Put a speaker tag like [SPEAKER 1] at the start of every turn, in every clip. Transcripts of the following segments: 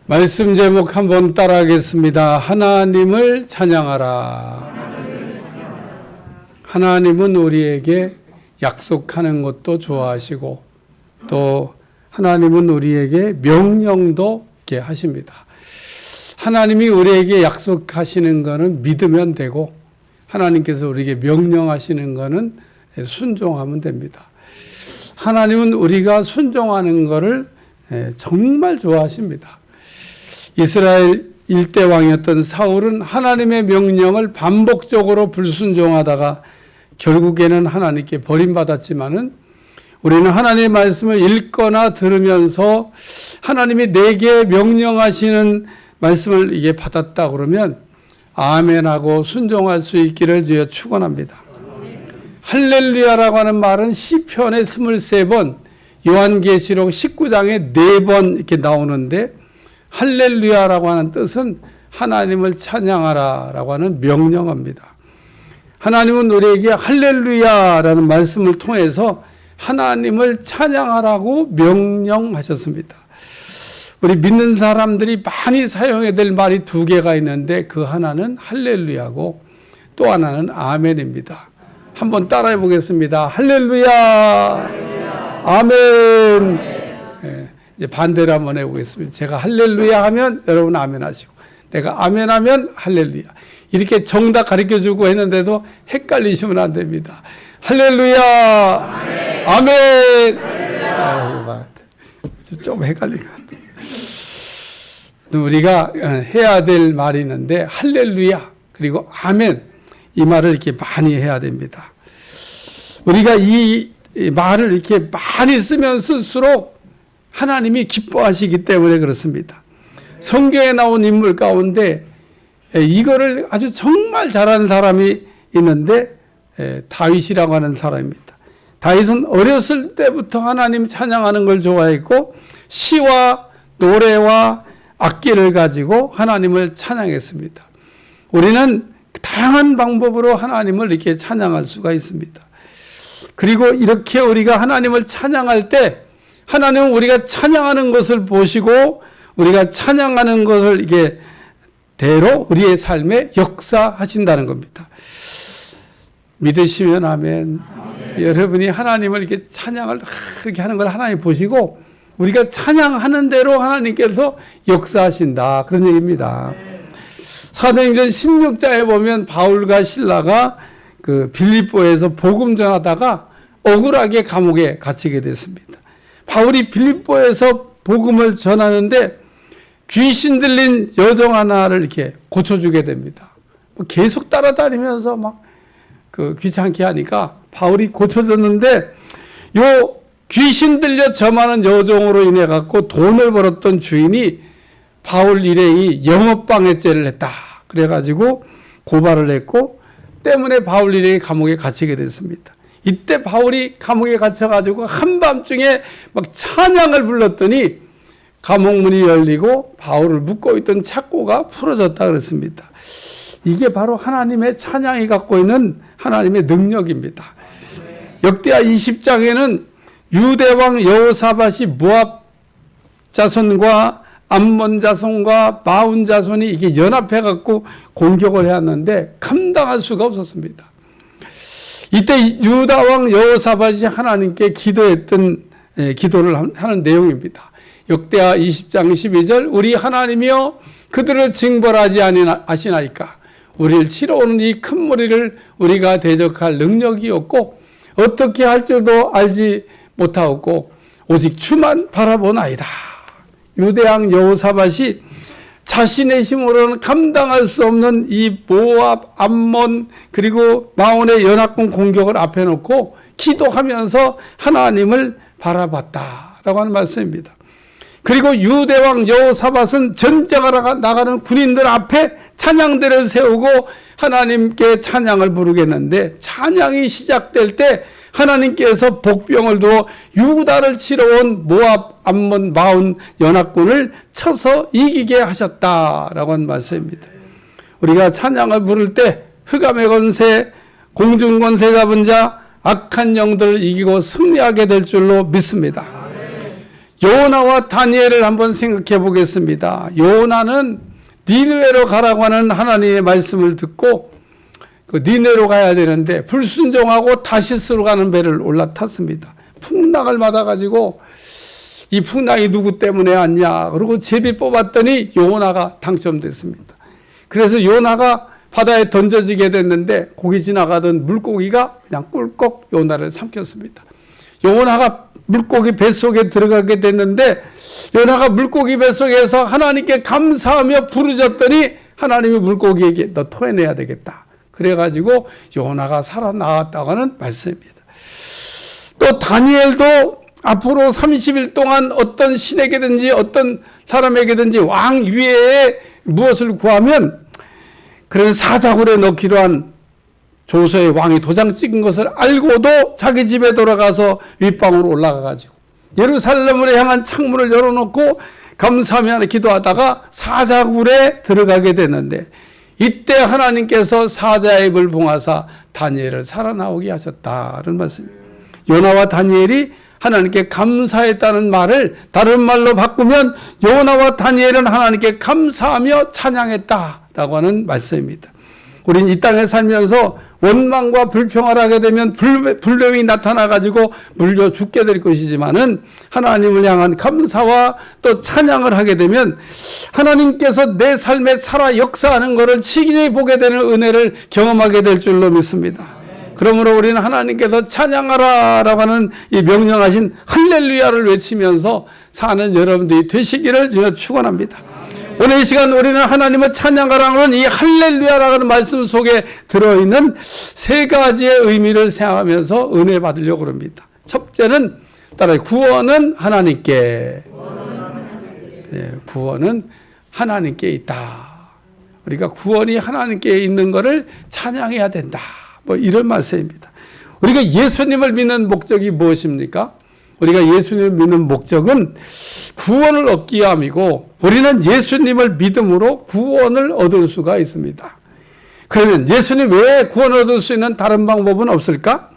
[SPEAKER 1] 말씀 제목 한번 따라하겠습니다. 하나님을 찬양하라. 하나님은 우리에게 약속하는 것도 좋아하시고 또 하나님은 우리에게 명령도 있게 하십니다. 하나님이 우리에게 약속하시는 것은 믿으면 되고 하나님께서 우리에게 명령하시는 것은 순종하면 됩니다. 하나님은 우리가 순종하는 것을 정말 좋아하십니다. 이스라엘 일대 왕이었던 사울은 하나님의 명령을 반복적으로 불순종하다가 결국에는 하나님께 버림받았지만은 우리는 하나님의 말씀을 읽거나 들으면서 하나님이 내게 명령하시는 말씀을 이게 받았다 그러면 아멘하고 순종할 수 있기를 주여 축원합니다. 할렐루야라고 하는 말은 시편에 23번, 요한계시록 19장에 4번 이렇게 나오는데 할렐루야라고 하는 뜻은 하나님을 찬양하라라고 하는 명령어입니다. 하나님은 우리에게 할렐루야라는 말씀을 통해서 하나님을 찬양하라고 명령하셨습니다. 우리 믿는 사람들이 많이 사용해야 될 말이 2개가 있는데 그 하나는 할렐루야고 또 하나는 아멘입니다. 한번 따라해 보겠습니다. 할렐루야, 할렐루야. 아멘. 이제 반대로 한번 해보겠습니다. 제가 할렐루야 하면 여러분 아멘 하시고 내가 아멘 하면 할렐루야. 이렇게 정답 가르쳐주고 했는데도 헷갈리시면 안 됩니다. 할렐루야, 아멘. 아멘. 할렐루야. 좀 헷갈린 것 같아요. 우리가 해야 될 말이 있는데 할렐루야 그리고 아멘 이 말을 이렇게 많이 해야 됩니다. 우리가 이 말을 이렇게 많이 쓰면 쓸수록 하나님이 기뻐하시기 때문에 그렇습니다. 성경에 나온 인물 가운데 이거를 아주 정말 잘하는 사람이 있는데 다윗이라고 하는 사람입니다. 다윗은 어렸을 때부터 하나님 찬양하는 걸 좋아했고 시와 노래와 악기를 가지고 하나님을 찬양했습니다. 우리는 다양한 방법으로 하나님을 이렇게 찬양할 수가 있습니다. 그리고 이렇게 우리가 하나님을 찬양할 때 하나님은 우리가 찬양하는 것을 보시고 우리가 찬양하는 것을 이게 대로 우리의 삶에 역사하신다는 겁니다. 믿으시면 아멘. 여러분이 하나님을 이렇게 찬양을 그렇게 하는 걸 하나님 보시고 우리가 찬양하는 대로 하나님께서 역사하신다. 그런 얘기입니다. 사도행전 16장에 보면 바울과 실라가 그 빌립보에서 복음 전하다가 억울하게 감옥에 갇히게 됐습니다. 바울이 빌립보에서 복음을 전하는데 귀신 들린 여종 하나를 이렇게 고쳐주게 됩니다. 계속 따라다니면서 막 그 귀찮게 하니까 바울이 고쳐졌는데 요 귀신 들려 점하는 여종으로 인해 갖고 돈을 벌었던 주인이 바울 일행이 영업방해죄를 했다. 그래가지고 고발을 했고 때문에 바울 일행이 감옥에 갇히게 됐습니다. 이때 바울이 감옥에 갇혀가지고 한밤중에 막 찬양을 불렀더니 감옥문이 열리고 바울을 묶고 있던 착고가 풀어졌다 그랬습니다. 이게 바로 하나님의 찬양이 갖고 있는 하나님의 능력입니다. 역대하 20장에는 유대왕 여호사밧이 모압 자손과 암몬 자손과 마온 자손이 이게 연합해 갖고 공격을 해왔는데 감당할 수가 없었습니다. 이때 유다왕 여호사밧이 하나님께 기도했던 기도를 하는 내용입니다. 역대하 20장 12절 우리 하나님이여 그들을 징벌하지 아시나이까 우리를 치러 오는 이 큰 무리를 우리가 대적할 능력이 없고 어떻게 할 줄도 알지 못하옵고 오직 주만 바라보나이다. 유대왕 여호사밧이 자신의 힘으로는 감당할 수 없는 이 모압, 암몬 그리고 마온의 연합군 공격을 앞에 놓고 기도하면서 하나님을 바라봤다라고 하는 말씀입니다. 그리고 유대왕 여호사밧은 전쟁하러 나가는 군인들 앞에 찬양대를 세우고 하나님께 찬양을 부르겠는데 찬양이 시작될 때 하나님께서 복병을 두어 유다를 치러 온 모압, 암몬, 마온 연합군을 쳐서 이기게 하셨다라고 하는 말씀입니다. 우리가 찬양을 부를 때 흑암의 권세, 공중 권세 잡은 자, 악한 영들을 이기고 승리하게 될 줄로 믿습니다. 요나와 다니엘을 한번 생각해 보겠습니다. 요나는 니느웨로 가라고 하는 하나님의 말씀을 듣고 그 니느웨로 가야 되는데 불순종하고 다시스로 가는 배를 올라탔습니다. 풍랑을 맞아가지고 이 풍랑이 누구 때문에 왔냐 그러고 제비 뽑았더니 요나가 당첨됐습니다. 그래서 요나가 바다에 던져지게 됐는데 거기 지나가던 물고기가 그냥 꿀꺽 요나를 삼켰습니다. 요나가 물고기 뱃속에 들어가게 됐는데 요나가 물고기 뱃속에서 하나님께 감사하며 부르짖더니 하나님이 물고기에게 너 토해내야 되겠다. 그래가지고 요나가 살아나왔다고 하는 말씀입니다. 또 다니엘도 앞으로 30일 동안 어떤 신에게든지 어떤 사람에게든지 왕 위에 무엇을 구하면 그런 사자굴에 넣기로 한 조서의 왕이 도장 찍은 것을 알고도 자기 집에 돌아가서 윗방으로 올라가가지고 예루살렘으로 향한 창문을 열어놓고 감사하며 기도하다가 사자굴에 들어가게 됐는데 이때 하나님께서 사자의 입을 봉하사 다니엘을 살아나오게 하셨다는 말씀입니다. 요나와 다니엘이 하나님께 감사했다는 말을 다른 말로 바꾸면 요나와 다니엘은 하나님께 감사하며 찬양했다라고 하는 말씀입니다. 우린 이 땅에 살면서 원망과 불평을 하게 되면 불령이 나타나가지고 물려 죽게 될 것이지만은 하나님을 향한 감사와 또 찬양을 하게 되면 하나님께서 내 삶에 살아 역사하는 것을 친히 보게 되는 은혜를 경험하게 될 줄로 믿습니다. 그러므로 우리는 하나님께서 찬양하라라고 하는 이 명령하신 할렐루야를 외치면서 사는 여러분들이 되시기를 주여 축원합니다. 오늘 이 시간 우리는 하나님을 찬양하라는 이 할렐루야라고 하는 말씀 속에 들어있는 세 가지의 의미를 생각하면서 은혜 받으려고 합니다. 첫째는 따라요. 구원은 하나님께. 네, 구원은 하나님께 있다. 우리가 구원이 하나님께 있는 것을 찬양해야 된다. 뭐 이런 말씀입니다. 우리가 예수님을 믿는 목적이 무엇입니까? 우리가 예수님을 믿는 목적은 구원을 얻기 위함이고 우리는 예수님을 믿음으로 구원을 얻을 수가 있습니다. 그러면 예수님 외에 구원을 얻을 수 있는 다른 방법은 없을까?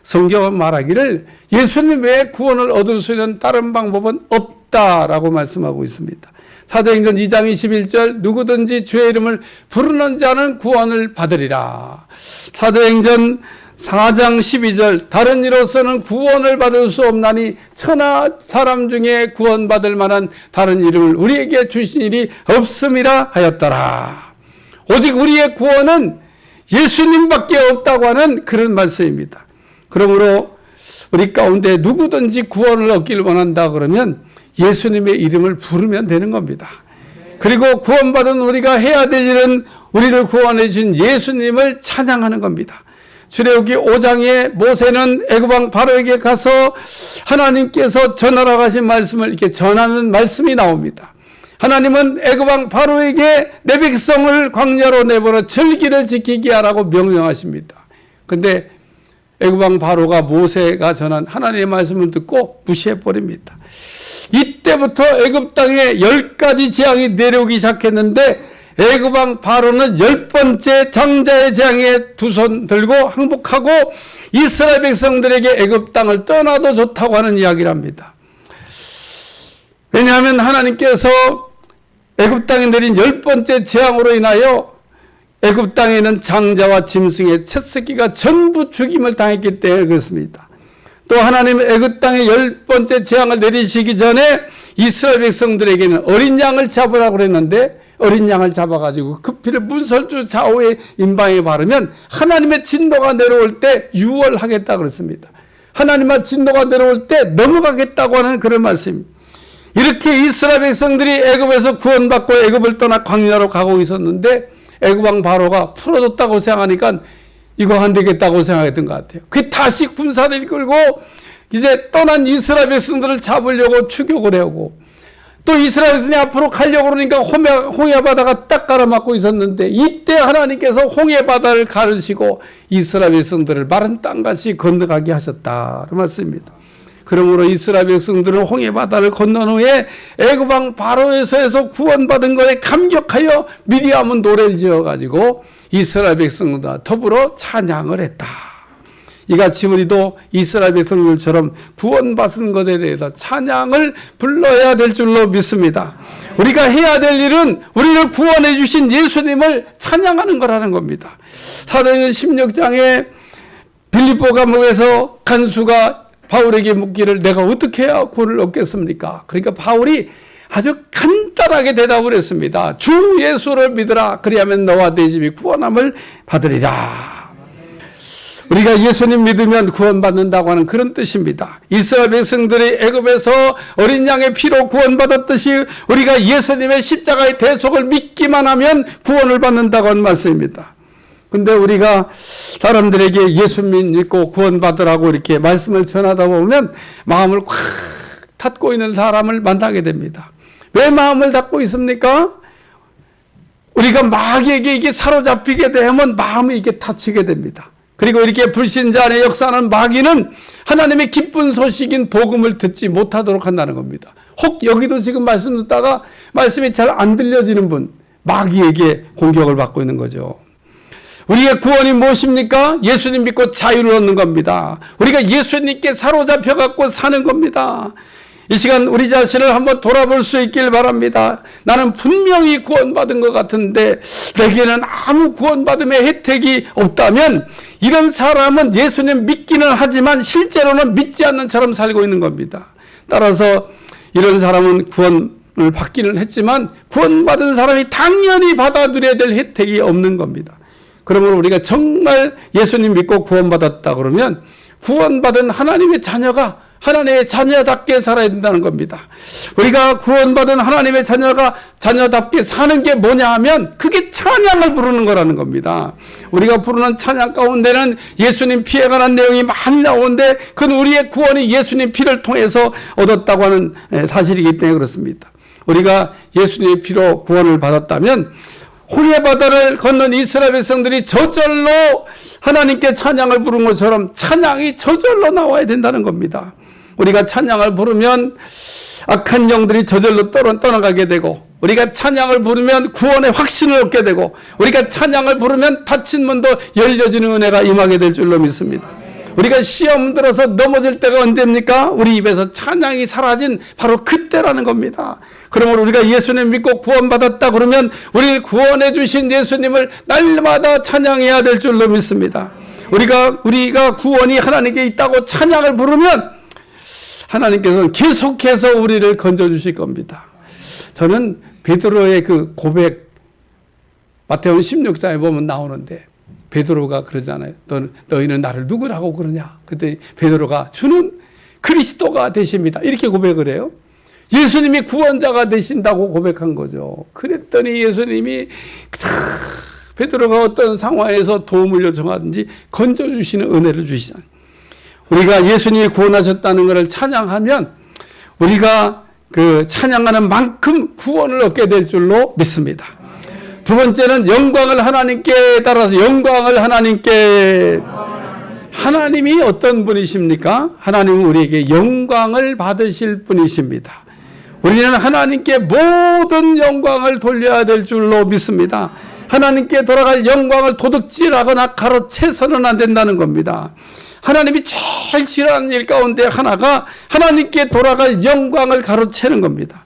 [SPEAKER 1] 성경은 말하기를 예수님 외에 구원을 얻을 수 있는 다른 방법은 없다라고 말씀하고 있습니다. 사도행전 2장 21절 누구든지 주의 이름을 부르는 자는 구원을 받으리라. 사도행전 4장 12절 다른 이로서는 구원을 받을 수 없나니 천하 사람 중에 구원받을 만한 다른 이름을 우리에게 주신 일이 없음이라 하였더라. 오직 우리의 구원은 예수님밖에 없다고 하는 그런 말씀입니다. 그러므로 우리 가운데 누구든지 구원을 얻기를 원한다 그러면 예수님의 이름을 부르면 되는 겁니다. 그리고 구원받은 우리가 해야 될 일은 우리를 구원해 주신 예수님을 찬양하는 겁니다. 출애굽기 5장에 모세는 애굽왕 바로에게 가서 하나님께서 전하라고 하신 말씀을 이렇게 전하는 말씀이 나옵니다. 하나님은 애굽왕 바로에게 내 백성을 광야로 내보내 절기를 지키게 하라고 명령하십니다. 그런데 애굽왕 바로가 모세가 전한 하나님의 말씀을 듣고 무시해버립니다. 이때부터 애굽 땅에 10가지 재앙이 내려오기 시작했는데 애굽왕 바로는 10번째 장자의 재앙에 두 손 들고 항복하고 이스라엘 백성들에게 애굽 땅을 떠나도 좋다고 하는 이야기를 합니다. 왜냐하면 하나님께서 애굽 땅에 내린 10번째 재앙으로 인하여 애굽 땅에는 장자와 짐승의 첫 새끼가 전부 죽임을 당했기 때문에 그렇습니다. 또 하나님 애굽 땅에 10번째 재앙을 내리시기 전에 이스라엘 백성들에게는 어린 양을 잡으라고 그랬는데 어린 양을 잡아가지고 그 피를 문설주 좌우의 임방에 바르면 하나님의 진노가 내려올 때 유월하겠다 그랬습니다. 하나님의 진노가 내려올 때 넘어가겠다고 하는 그런 말씀입니다. 이렇게 이스라엘 백성들이 애굽에서 구원받고 애굽을 떠나 광야로 가고 있었는데 애굽 왕 바로가 풀어줬다고 생각하니까 이거 안 되겠다고 생각했던 것 같아요. 그 다시 군사를 이끌고 이제 떠난 이스라엘 백성들을 잡으려고 추격을 해오고 또 이스라엘 백성이 앞으로 가려고 그러니까 홍해 바다가 딱 가로막고 있었는데 이때 하나님께서 홍해 바다를 가르시고 이스라엘 백성들을 마른 땅같이 건너가게 하셨다 그 말씀입니다. 그러므로 이스라엘 백성들은 홍해 바다를 건넌 후에 애굽 왕 바로에서 구원받은 것에 감격하여 미리암은 노래를 지어가지고 이스라엘 백성들과 더불어 찬양을 했다. 이같이 우리도 이스라엘 백성들처럼 구원받은 것에 대해서 찬양을 불러야 될 줄로 믿습니다. 우리가 해야 될 일은 우리를 구원해 주신 예수님을 찬양하는 거라는 겁니다. 사도행전 16장에 빌립보 감옥에서 간수가 바울에게 묻기를 내가 어떻게 해야 구원을 얻겠습니까? 그러니까 바울이 아주 간단하게 대답을 했습니다. 주 예수를 믿으라. 그리하면 너와 네 집이 구원함을 받으리라. 우리가 예수님 믿으면 구원받는다고 하는 그런 뜻입니다. 이스라엘 백성들이 애굽에서 어린 양의 피로 구원받았듯이 우리가 예수님의 십자가의 대속을 믿기만 하면 구원을 받는다고 하는 말씀입니다. 근데 우리가 사람들에게 예수 믿고 구원받으라고 이렇게 말씀을 전하다 보면 마음을 꽉 닫고 있는 사람을 만나게 됩니다. 왜 마음을 닫고 있습니까? 우리가 마귀에게 이게 사로잡히게 되면 마음이 이게 닫히게 됩니다. 그리고 이렇게 불신자 안에 역사하는 마귀는 하나님의 기쁜 소식인 복음을 듣지 못하도록 한다는 겁니다. 혹 여기도 지금 말씀 듣다가 말씀이 잘 안 들려지는 분, 마귀에게 공격을 받고 있는 거죠. 우리의 구원이 무엇입니까? 예수님 믿고 자유를 얻는 겁니다. 우리가 예수님께 사로잡혀 갖고 사는 겁니다. 이 시간 우리 자신을 한번 돌아볼 수 있길 바랍니다. 나는 분명히 구원받은 것 같은데 내게는 아무 구원받음의 혜택이 없다면 이런 사람은 예수님 믿기는 하지만 실제로는 믿지 않는 처럼 살고 있는 겁니다. 따라서 이런 사람은 구원을 받기는 했지만 구원받은 사람이 당연히 받아들여야 될 혜택이 없는 겁니다. 그러므로 우리가 정말 예수님 믿고 구원받았다 그러면 구원받은 하나님의 자녀가 하나님의 자녀답게 살아야 된다는 겁니다. 우리가 구원받은 하나님의 자녀답게 사는 게 뭐냐 하면 그게 찬양을 부르는 거라는 겁니다. 우리가 부르는 찬양 가운데는 예수님 피에 관한 내용이 많이 나오는데 그건 우리의 구원이 예수님 피를 통해서 얻었다고 하는 사실이기 때문에 그렇습니다. 우리가 예수님의 피로 구원을 받았다면 호리의 바다를 건넌 이스라엘 백성들이 저절로 하나님께 찬양을 부른 것처럼 찬양이 저절로 나와야 된다는 겁니다. 우리가 찬양을 부르면 악한 영들이 저절로 떠나가게 되고 우리가 찬양을 부르면 구원의 확신을 얻게 되고 우리가 찬양을 부르면 닫힌 문도 열려지는 은혜가 임하게 될 줄로 믿습니다. 우리가 시험 들어서 넘어질 때가 언제입니까? 우리 입에서 찬양이 사라진 바로 그때라는 겁니다. 그러므로 우리가 예수님 믿고 구원받았다 그러면 우리를 구원해 주신 예수님을 날마다 찬양해야 될 줄로 믿습니다. 우리가 구원이 하나님께 있다고 찬양을 부르면 하나님께서는 계속해서 우리를 건져주실 겁니다. 저는 베드로의 그 고백 마태복음 16장에 보면 나오는데 베드로가 그러잖아요. 너희는 나를 누구라고 그러냐? 그때 베드로가 주는 그리스도가 되십니다. 이렇게 고백을 해요. 예수님이 구원자가 되신다고 고백한 거죠. 그랬더니 예수님이 베드로가 어떤 상황에서 도움을 요청하든지 건져주시는 은혜를 주시잖아요. 우리가 예수님이 구원하셨다는 것을 찬양하면 우리가 그 찬양하는 만큼 구원을 얻게 될 줄로 믿습니다. 두 번째는 영광을 하나님께 따라서 영광을 하나님께. 하나님이 어떤 분이십니까? 하나님은 우리에게 영광을 받으실 분이십니다. 우리는 하나님께 모든 영광을 돌려야 될 줄로 믿습니다. 하나님께 돌아갈 영광을 도둑질하거나 가로채서는 안 된다는 겁니다. 하나님이 제일 싫어하는 일 가운데 하나가 하나님께 돌아갈 영광을 가로채는 겁니다.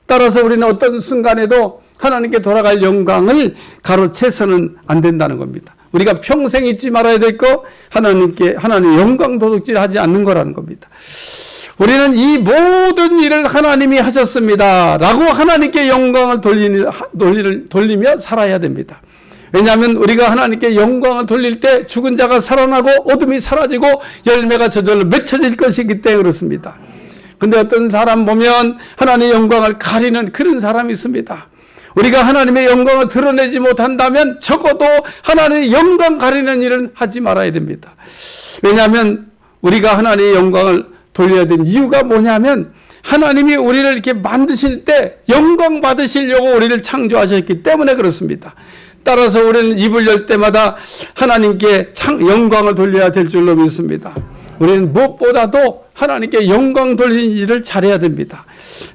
[SPEAKER 1] 따라서 우리는 어떤 순간에도 하나님께 돌아갈 영광을 가로채서는 안 된다는 겁니다. 우리가 평생 잊지 말아야 될 거 하나님의 영광 도둑질 하지 않는 거라는 겁니다. 우리는 이 모든 일을 하나님이 하셨습니다 라고 하나님께 영광을 돌리며 살아야 됩니다. 왜냐하면 우리가 하나님께 영광을 돌릴 때 죽은 자가 살아나고 어둠이 사라지고 열매가 저절로 맺혀질 것이기 때문에 그렇습니다. 근데 어떤 사람 보면 하나님의 영광을 가리는 그런 사람이 있습니다. 우리가 하나님의 영광을 드러내지 못한다면 적어도 하나님의 영광 가리는 일은 하지 말아야 됩니다. 왜냐하면 우리가 하나님의 영광을 돌려야 되는 이유가 뭐냐면 하나님이 우리를 이렇게 만드실 때 영광 받으시려고 우리를 창조하셨기 때문에 그렇습니다. 따라서 우리는 입을 열 때마다 하나님께 영광을 돌려야 될 줄로 믿습니다. 우리는 무엇보다도 하나님께 영광 돌리는 일을 잘해야 됩니다.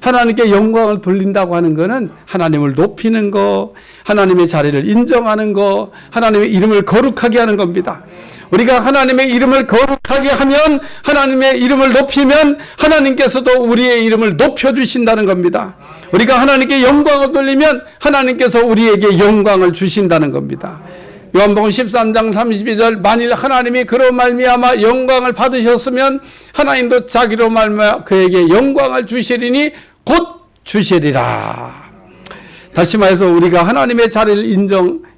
[SPEAKER 1] 하나님께 영광을 돌린다고 하는 것은 하나님을 높이는 거, 하나님의 자리를 인정하는 거, 하나님의 이름을 거룩하게 하는 겁니다. 우리가 하나님의 이름을 거룩하게 하면, 하나님의 이름을 높이면 하나님께서도 우리의 이름을 높여주신다는 겁니다. 우리가 하나님께 영광을 돌리면 하나님께서 우리에게 영광을 주신다는 겁니다. 요한복음 13장 32절, 만일 하나님이 그로 말미암아 영광을 받으셨으면 하나님도 자기로 말미암아 그에게 영광을 주시리니 곧 주시리라. 다시 말해서 우리가 하나님의 자리를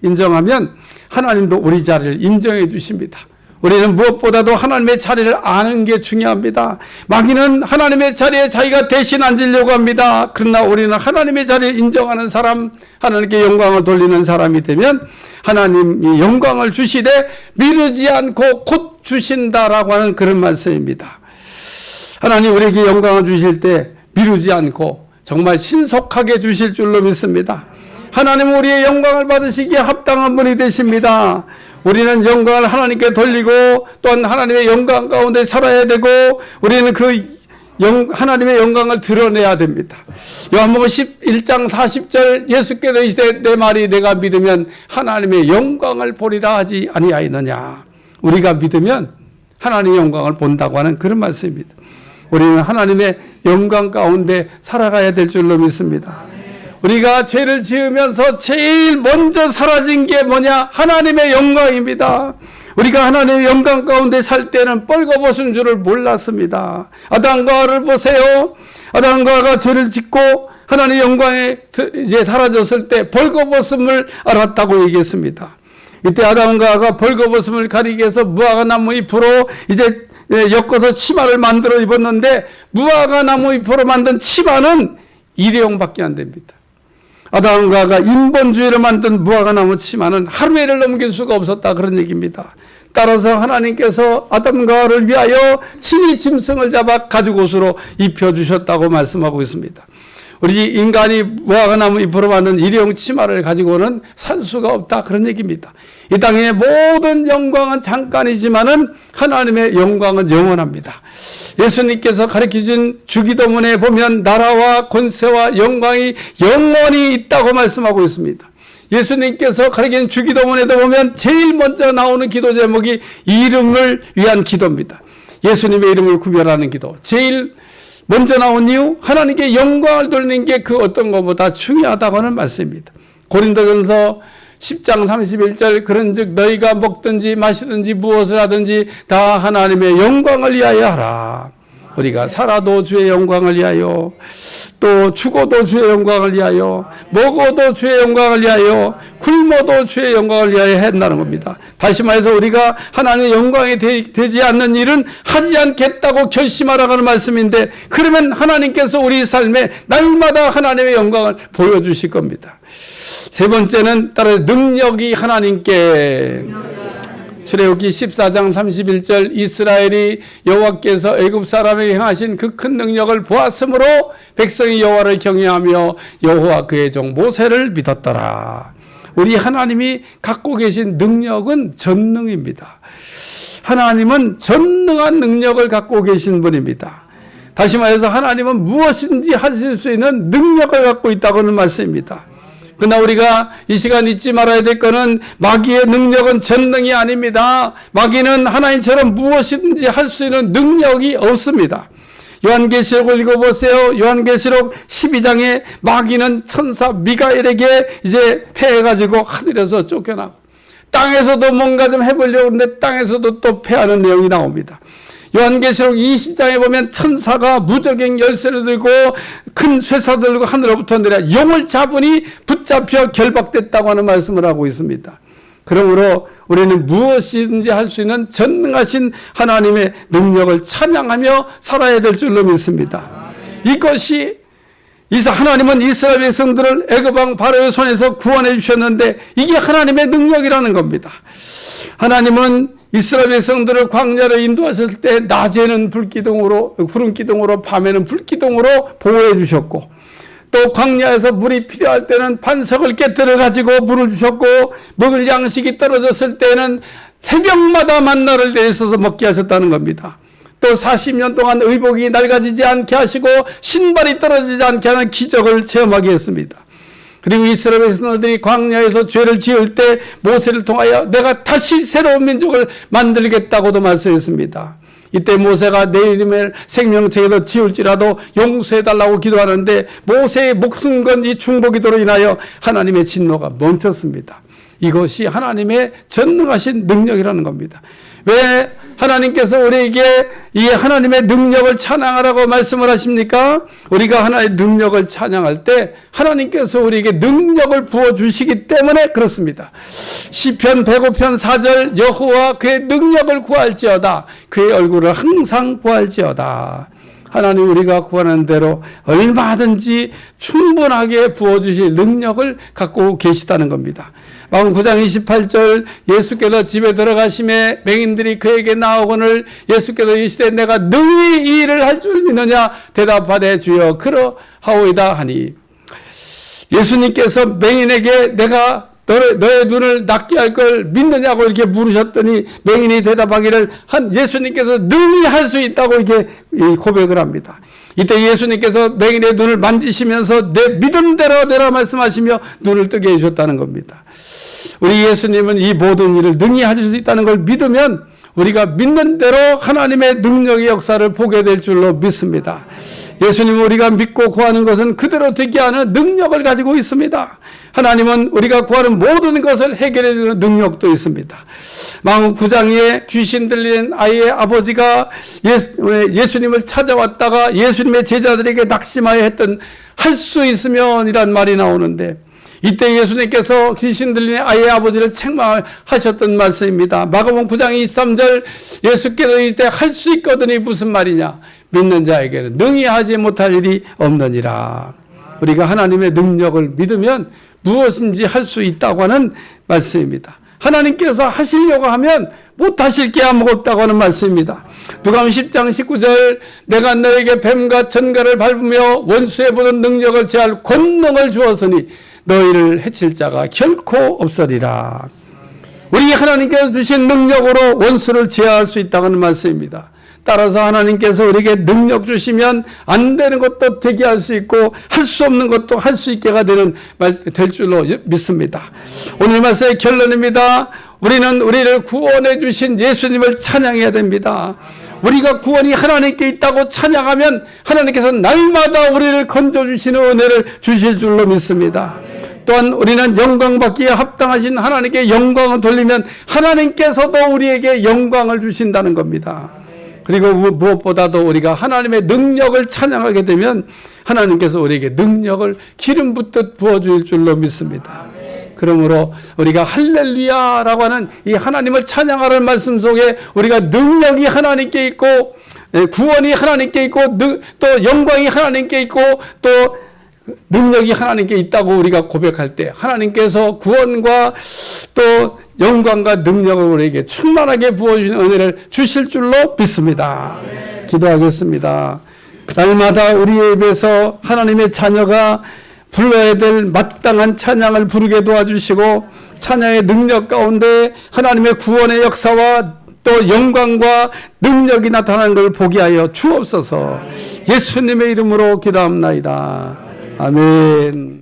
[SPEAKER 1] 인정하면 하나님도 우리 자리를 인정해 주십니다. 우리는 무엇보다도 하나님의 자리를 아는 게 중요합니다. 마귀는 하나님의 자리에 자기가 대신 앉으려고 합니다. 그러나 우리는 하나님의 자리를 인정하는 사람, 하나님께 영광을 돌리는 사람이 되면 하나님이 영광을 주시되 미루지 않고 곧 주신다라고 하는 그런 말씀입니다. 하나님 우리에게 영광을 주실 때 미루지 않고 정말 신속하게 주실 줄로 믿습니다. 하나님은 우리의 영광을 받으시기에 합당한 분이 되십니다. 우리는 영광을 하나님께 돌리고 또한 하나님의 영광 가운데 살아야 되고 우리는 하나님의 영광을 드러내야 됩니다. 요한복음 11장 40절 예수께서 이르시되 내 말이 내가 믿으면 하나님의 영광을 보리라 하지 아니하였느냐. 우리가 믿으면 하나님의 영광을 본다고 하는 그런 말씀입니다. 우리는 하나님의 영광 가운데 살아가야 될 줄로 믿습니다. 우리가 죄를 지으면서 제일 먼저 사라진 게 뭐냐? 하나님의 영광입니다. 우리가 하나님의 영광 가운데 살 때는 뻘거벗은 줄을 몰랐습니다. 아담과 하와를 보세요. 아담과 하와가 죄를 짓고 하나님의 영광에 이제 사라졌을 때 벌거벗음을 알았다고 얘기했습니다. 이때 아담과 하와가 벌거벗음을 가리기 위해서 무화과 나무 잎으로 이제 엮어서 치마를 만들어 입었는데 무화과 나무 잎으로 만든 치마는 일회용밖에 안 됩니다. 아담과 하와가 인본주의로 만든 무화과나무 치마는 하루에를 넘길 수가 없었다, 그런 얘기입니다. 따라서 하나님께서 아담과 하와를 위하여 친히 짐승을 잡아 가죽 옷으로 입혀주셨다고 말씀하고 있습니다. 우리 인간이 무화과나무 잎으로 만든 일회용 치마를 가지고는 살 수가 없다, 그런 얘기입니다. 이 땅의 모든 영광은 잠깐이지만은 하나님의 영광은 영원합니다. 예수님께서 가르치신 주기도문에 보면 나라와 권세와 영광이 영원히 있다고 말씀하고 있습니다. 예수님께서 가르치신 주기도문에도 보면 제일 먼저 나오는 기도 제목이 이름을 위한 기도입니다. 예수님의 이름을 구별하는 기도. 제일 먼저 나온 이유, 하나님께 영광을 돌리는 게 그 어떤 것보다 중요하다고 하는 말씀입니다. 고린도전서 10장 31절, 그런즉 너희가 먹든지 마시든지 무엇을 하든지 다 하나님의 영광을 위하여 하라. 우리가 살아도 주의 영광을 위하여, 또 죽어도 주의 영광을 위하여, 먹어도 주의 영광을 위하여, 굶어도 주의 영광을 위하여 한다는 겁니다. 다시 말해서 우리가 하나님의 영광이 되지 않는 일은 하지 않겠다고 결심하라고 하는 말씀인데, 그러면 하나님께서 우리 삶에 날마다 하나님의 영광을 보여주실 겁니다. 세 번째는 따라 능력이 하나님께. 출애굽기 14장 31절, 이스라엘이 여호와께서 애굽 사람에게 행하신 그 큰 능력을 보았으므로 백성이 여호와를 경외하며 여호와 그의 종 모세를 믿었더라. 우리 하나님이 갖고 계신 능력은 전능입니다. 하나님은 전능한 능력을 갖고 계신 분입니다. 다시 말해서 하나님은 무엇인지 하실 수 있는 능력을 갖고 있다고 하는 말씀입니다. 그러나 우리가 이 시간 잊지 말아야 될 것은 마귀의 능력은 전능이 아닙니다. 마귀는 하나님처럼 무엇이든지 할 수 있는 능력이 없습니다. 요한계시록을 읽어보세요. 요한계시록 12장에 마귀는 천사 미가엘에게 이제 패해가지고 하늘에서 쫓겨나고 땅에서도 뭔가 좀 해보려고 하는데 땅에서도 또 패하는 내용이 나옵니다. 요한계시록 20장에 보면 천사가 무적행 열쇠를 들고 큰 쇠사를 들고 하늘로부터 내려 영을 잡으니 붙잡혀 결박됐다고 하는 말씀을 하고 있습니다. 그러므로 우리는 무엇이든지 할 수 있는 전능하신 하나님의 능력을 찬양하며 살아야 될 줄로 믿습니다. 이것이 하나님은 이스라엘 백성들을 애굽 왕 바로의 손에서 구원해 주셨는데 이게 하나님의 능력이라는 겁니다. 하나님은 이스라엘 백성들을 광야로 인도하실 때 낮에는 불기둥으로, 구름 기둥으로, 밤에는 불기둥으로 보호해 주셨고, 또 광야에서 물이 필요할 때는 반석을 깨뜨려 가지고 물을 주셨고, 먹을 양식이 떨어졌을 때는 새벽마다 만나를 내리셔서 먹게 하셨다는 겁니다. 또 40년 동안 의복이 낡아지지 않게 하시고 신발이 떨어지지 않게 하는 기적을 체험하게 했습니다. 그리고 이스라엘 백성들이 광야에서 죄를 지을 때 모세를 통하여 내가 다시 새로운 민족을 만들겠다고도 말씀했습니다. 이때 모세가 내 이름을 생명책에서 지울지라도 용서해달라고 기도하는데 모세의 목숨 건 이 중보기도로 인하여 하나님의 진노가 멈췄습니다. 이것이 하나님의 전능하신 능력이라는 겁니다. 왜 하나님께서 우리에게 이 하나님의 능력을 찬양하라고 말씀을 하십니까? 우리가 하나의 능력을 찬양할 때 하나님께서 우리에게 능력을 부어주시기 때문에 그렇습니다. 시편 105편 4절 여호와 그의 능력을 구할지어다 그의 얼굴을 항상 구할지어다. 하나님 우리가 구하는 대로 얼마든지 충분하게 부어주실 능력을 갖고 계시다는 겁니다. 마가복음 9장 28절 예수께서 집에 들어가심에 맹인들이 그에게 나오거늘 예수께서 이르시되 내가 능히 이 일을 할 줄 믿느냐 대답하되 주여 그러하오이다 하니 예수님께서 맹인에게 내가 너의 눈을 낫게 할 걸 믿느냐고 이렇게 물으셨더니 맹인이 대답하기를 예수님께서 능히 할 수 있다고 이렇게 고백을 합니다. 이때 예수님께서 맹인의 눈을 만지시면서 내 믿음대로 되라 말씀하시며 눈을 뜨게 해주셨다는 겁니다. 우리 예수님은 이 모든 일을 능히 하실 수 있다는 걸 믿으면 우리가 믿는 대로 하나님의 능력의 역사를 보게 될 줄로 믿습니다. 예수님은 우리가 믿고 구하는 것은 그대로 되게 하는 능력을 가지고 있습니다. 하나님은 우리가 구하는 모든 것을 해결해 주는 능력도 있습니다. 마가복음 9장에 귀신 들린 아이의 아버지가 예수님을 찾아왔다가 예수님의 제자들에게 낙심하여 했던 할 수 있으면 이란 말이 나오는데 이때 예수님께서 귀신 들린 아이의 아버지를 책망하셨던 말씀입니다. 마가복음 9장 23절 예수께서 이때 할 수 있거든이 무슨 말이냐 믿는 자에게는 능히 하지 못할 일이 없느니라. 우리가 하나님의 능력을 믿으면 무엇인지 할 수 있다고 하는 말씀입니다. 하나님께서 하시려고 하면 못하실 게 아무것도 없다고 하는 말씀입니다. 누가복음 10장 19절 내가 너에게 뱀과 전갈을 밟으며 원수에 보는 능력을 제할 권능을 주었으니 너희를 해칠 자가 결코 없으리라. 우리 하나님께서 주신 능력으로 원수를 제어할 수 있다고 하는 말씀입니다. 따라서 하나님께서 우리에게 능력 주시면 안 되는 것도 되게 할 수 있고 할 수 없는 것도 할 수 있게가 될 줄로 믿습니다. 오늘 말씀의 결론입니다. 우리는 우리를 구원해 주신 예수님을 찬양해야 됩니다. 우리가 구원이 하나님께 있다고 찬양하면 하나님께서 날마다 우리를 건져주시는 은혜를 주실 줄로 믿습니다. 또한 우리는 영광받기에 합당하신 하나님께 영광을 돌리면 하나님께서도 우리에게 영광을 주신다는 겁니다. 그리고 무엇보다도 우리가 하나님의 능력을 찬양하게 되면 하나님께서 우리에게 능력을 기름 붓듯 부어줄 줄로 믿습니다. 그러므로 우리가 할렐루야라고 하는 이 하나님을 찬양하는 말씀 속에 우리가 능력이 하나님께 있고 구원이 하나님께 있고 또 영광이 하나님께 있고 또 능력이 하나님께 있다고 우리가 고백할 때 하나님께서 구원과 또 영광과 능력을 우리에게 충만하게 부어주시는 은혜를 주실 줄로 믿습니다. 기도하겠습니다. 날마다 우리의 입에서 하나님의 자녀가 불러야 될 마땅한 찬양을 부르게 도와주시고 찬양의 능력 가운데 하나님의 구원의 역사와 또 영광과 능력이 나타나는 걸 보게 하여 주옵소서. 예수님의 이름으로 기도합나이다. 아멘.